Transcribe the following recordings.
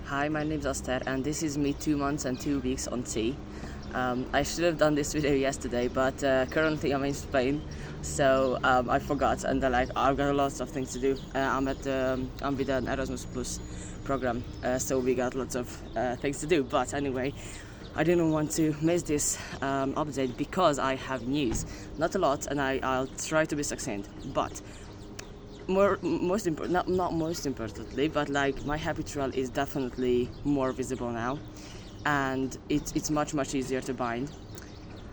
Hi, my name's Aster, and this is me 2 months and 2 weeks on sea. I should have done this video yesterday, but currently I'm in Spain, so I forgot, and I've got lots of things to do. I'm with an Erasmus Plus program, so we got lots of things to do. But anyway, I didn't want to miss this update because I have news. Not a lot, and I'll try to be succinct, but most important, not most importantly, but like my happy trail is definitely more visible now, and it's much easier to bind.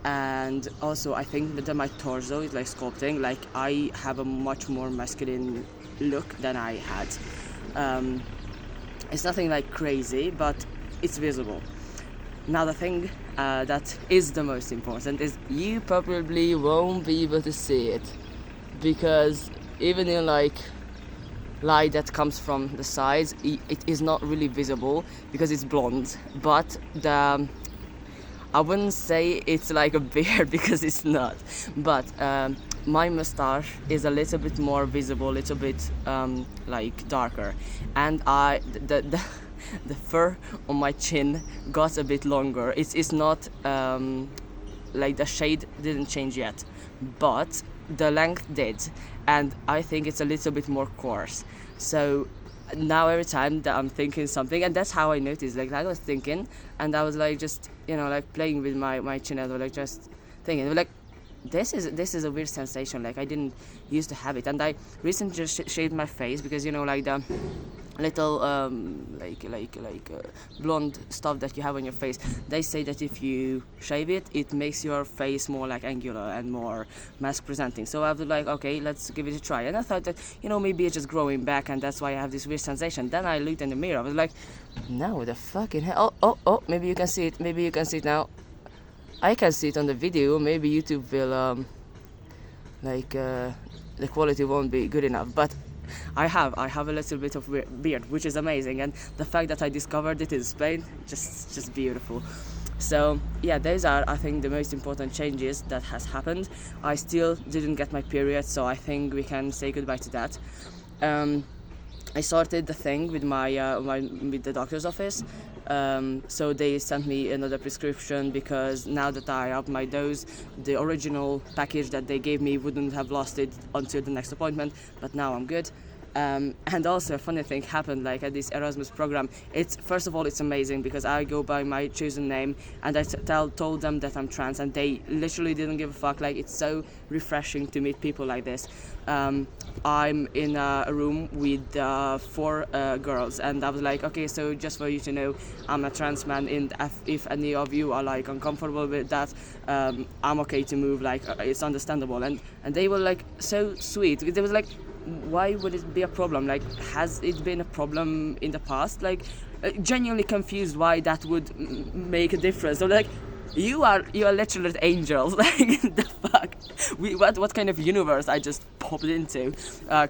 And also I think that my torso is like sculpting, like I have a much more masculine look than I had. It's nothing like crazy, but it's visible. Now the thing that is the most important is you probably won't be able to see it, because even in like light that comes from the sides, it is not really visible because it's blonde. But I wouldn't say it's like a beard because it's not. But my mustache is a little bit more visible, a little bit like darker, and the fur on my chin got a bit longer. It's not like the shade didn't change yet, but the length did, and I think it's a little bit more coarse. So now every time that I'm thinking something, and that's how I noticed, like I was thinking and I was like just like playing with my chin, and like just thinking like this is a weird sensation, like I didn't used to have it. And I recently just shaved my face because like the little blonde stuff that you have on your face, they say that if you shave it makes your face more like angular and more mask presenting. So I was like, okay, let's give it a try. And I thought that maybe it's just growing back, and that's why I have this weird sensation. Then I looked in the mirror, I was like, no, the fucking hell. Oh, maybe you can see it now. I can see it on the video. Maybe YouTube will the quality won't be good enough, but I have a little bit of beard, which is amazing, and the fact that I discovered it in Spain, just beautiful. So yeah, those are, I think, the most important changes that has happened. I still didn't get my period, so I think we can say goodbye to that. I sorted the thing with with the doctor's office, so they sent me another prescription because now that I upped my dose, the original package that they gave me wouldn't have lasted until the next appointment, but now I'm good. And also a funny thing happened, like at this Erasmus program. It's first of all, it's amazing because I go by my chosen name, and I told them that I'm trans, and they literally didn't give a fuck. Like, it's so refreshing to meet people like this. I'm in a room with 4 girls, and I was like, okay, so just for you to know, I'm a trans man, and if any of you are like uncomfortable with that, I'm okay to move, like it's understandable. And they were like so sweet. They was like, why would it be a problem? Like, has it been a problem in the past? Like, genuinely confused why that would make a difference. So like, you are literally angels. Like, the fuck? What kind of universe I just popped into?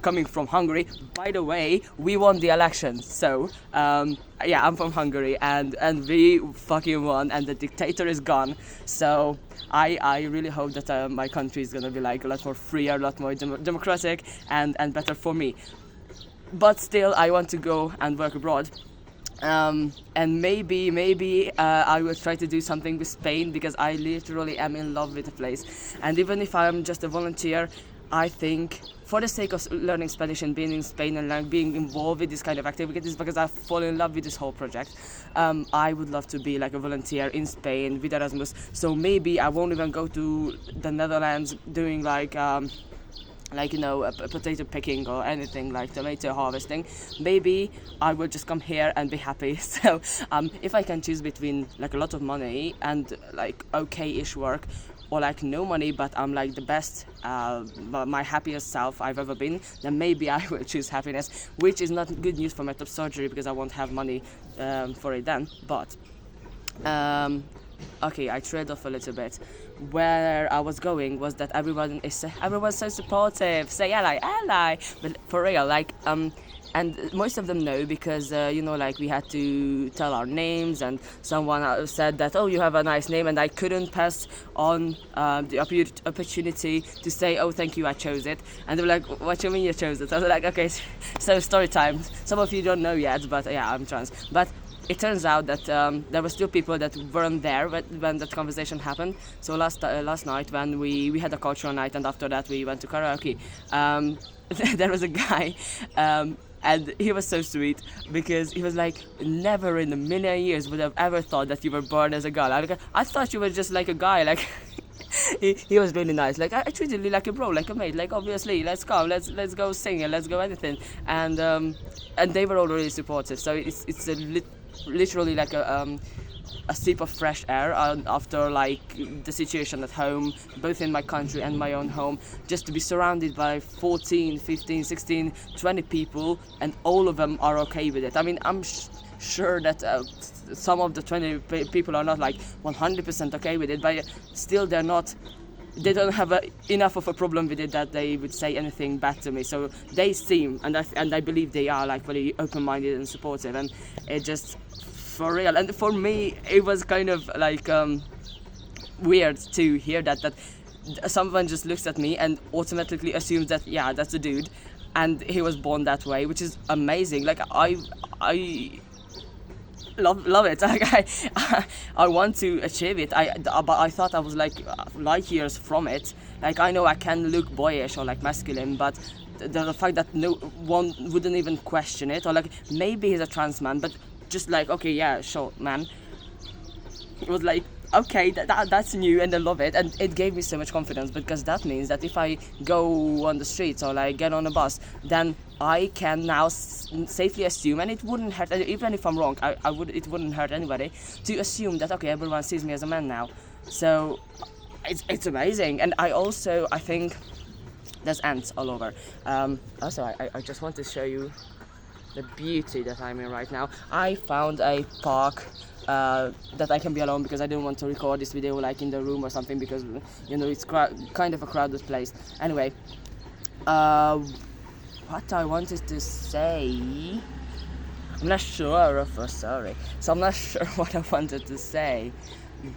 Coming from Hungary. By the way, we won the election. So yeah, I'm from Hungary, and we fucking won, and the dictator is gone. So I really hope that my country is gonna be like a lot more freer, a lot more democratic, and better for me. But still, I want to go and work abroad. And maybe I will try to do something with Spain, because I literally am in love with the place. And even if I'm just a volunteer, I think for the sake of learning Spanish and being in Spain and being involved with this kind of activities, because I fall in love with this whole project, I would love to be like a volunteer in Spain with Erasmus. So maybe I won't even go to the Netherlands doing like a potato picking or anything, like tomato harvesting. Maybe I will just come here and be happy. So if I can choose between like a lot of money and like okay-ish work, or like no money but I'm like the best, my happiest self I've ever been, then maybe I will choose happiness, which is not good news for my top surgery because I won't have money for it then. But okay, I trailed off a little bit. Where I was going was that everyone's so supportive. Say ally. But for real, like and most of them know because like we had to tell our names, and someone said that, oh, you have a nice name, and I couldn't pass on the opportunity to say, oh, thank you, I chose it. And they were like, what do you mean you chose it? I was like, okay, so story time. Some of you don't know yet, but yeah, I'm trans. But it turns out that there were still people that weren't there when that conversation happened. So last night when we had a cultural night, and after that we went to karaoke, there was a guy, and he was so sweet because he was like, never in a million years would have ever thought that you were born as a girl. I thought you were just like a guy, like he was really nice. Like I treated you like a bro, like a mate. Like obviously, let's come, let's go sing and let's go anything. And they were all really supportive. So it's literally like a sip of fresh air after like the situation at home, both in my country and my own home, just to be surrounded by 14, 15, 16, 20 people, and all of them are okay with it. I mean, I'm sure that some of the 20 people are not like 100% okay with it, but still they don't have enough of a problem with it that they would say anything bad to me. So they seem, and I believe they are, like very open-minded and supportive, and it just, for real. And for me, it was kind of like weird to hear that someone just looks at me and automatically assumes that, yeah, that's a dude, and he was born that way, which is amazing. Like I love it. Like I want to achieve it. But I thought I was like light years from it. Like I know I can look boyish or like masculine, but the fact that no one wouldn't even question it, or like maybe he's a trans man, but just like, okay, yeah, sure, man. It was like, okay, that's new, and I love it, and it gave me so much confidence, because that means that if I go on the streets or like get on a bus, then I can now safely assume, and it wouldn't hurt, even if I'm wrong, it wouldn't hurt anybody to assume that, okay, everyone sees me as a man now. So it's amazing. And I think there's ants all over. Also, I just want to show you the beauty that I'm in right now. I found a park that I can be alone, because I didn't want to record this video like in the room or something, because it's kind of a crowded place. Anyway, what I wanted to say, I'm not sure. Sorry. So I'm not sure what I wanted to say.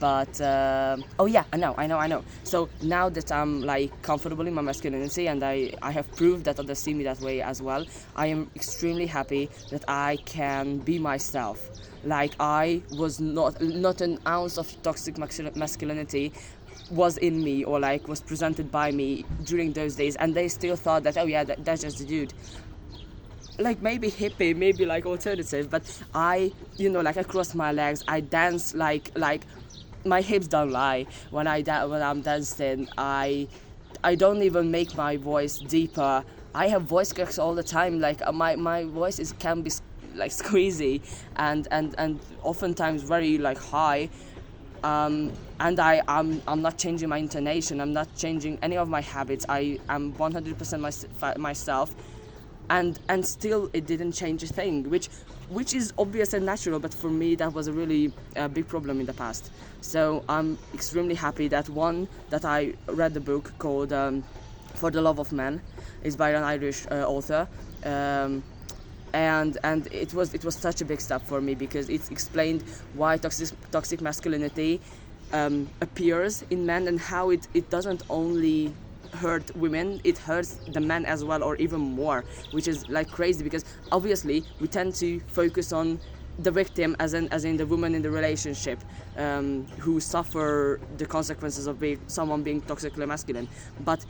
But oh yeah, I know. So now that I'm like comfortable in my masculinity, and I have proved that others see me that way as well, I am extremely happy that I can be myself. Like I was not an ounce of toxic masculinity was in me, or like was presented by me during those days, and they still thought that, oh yeah, that's just a dude. Like maybe hippie, maybe like alternative, but I cross my legs, I dance like my hips don't lie when I'm dancing. I don't even make my voice deeper. I have voice cracks all the time. Like my voice can be like squeezy and oftentimes very like high. And I'm not changing my intonation. I'm not changing any of my habits. I am 100% myself. And still it didn't change a thing, which is obvious and natural, but for me that was a really big problem in the past. So I'm extremely happy that I read the book called For the Love of Man. It's by an Irish author, and it was such a big step for me, because it explained why toxic masculinity appears in men, and how it doesn't only hurt women, it hurts the men as well, or even more, which is like crazy, because obviously we tend to focus on the victim, as in the woman in the relationship, who suffer the consequences of someone being toxically masculine. But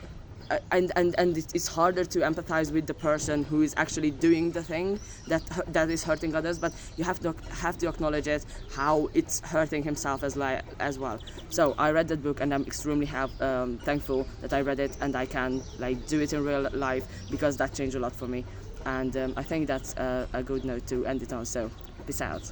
and it's harder to empathize with the person who is actually doing the thing that is hurting others, but you have to acknowledge it, how it's hurting himself as well. So I read that book, and I'm extremely thankful that I read it, and I can like do it in real life, because that changed a lot for me. And I think that's a good note to end it on. So peace out.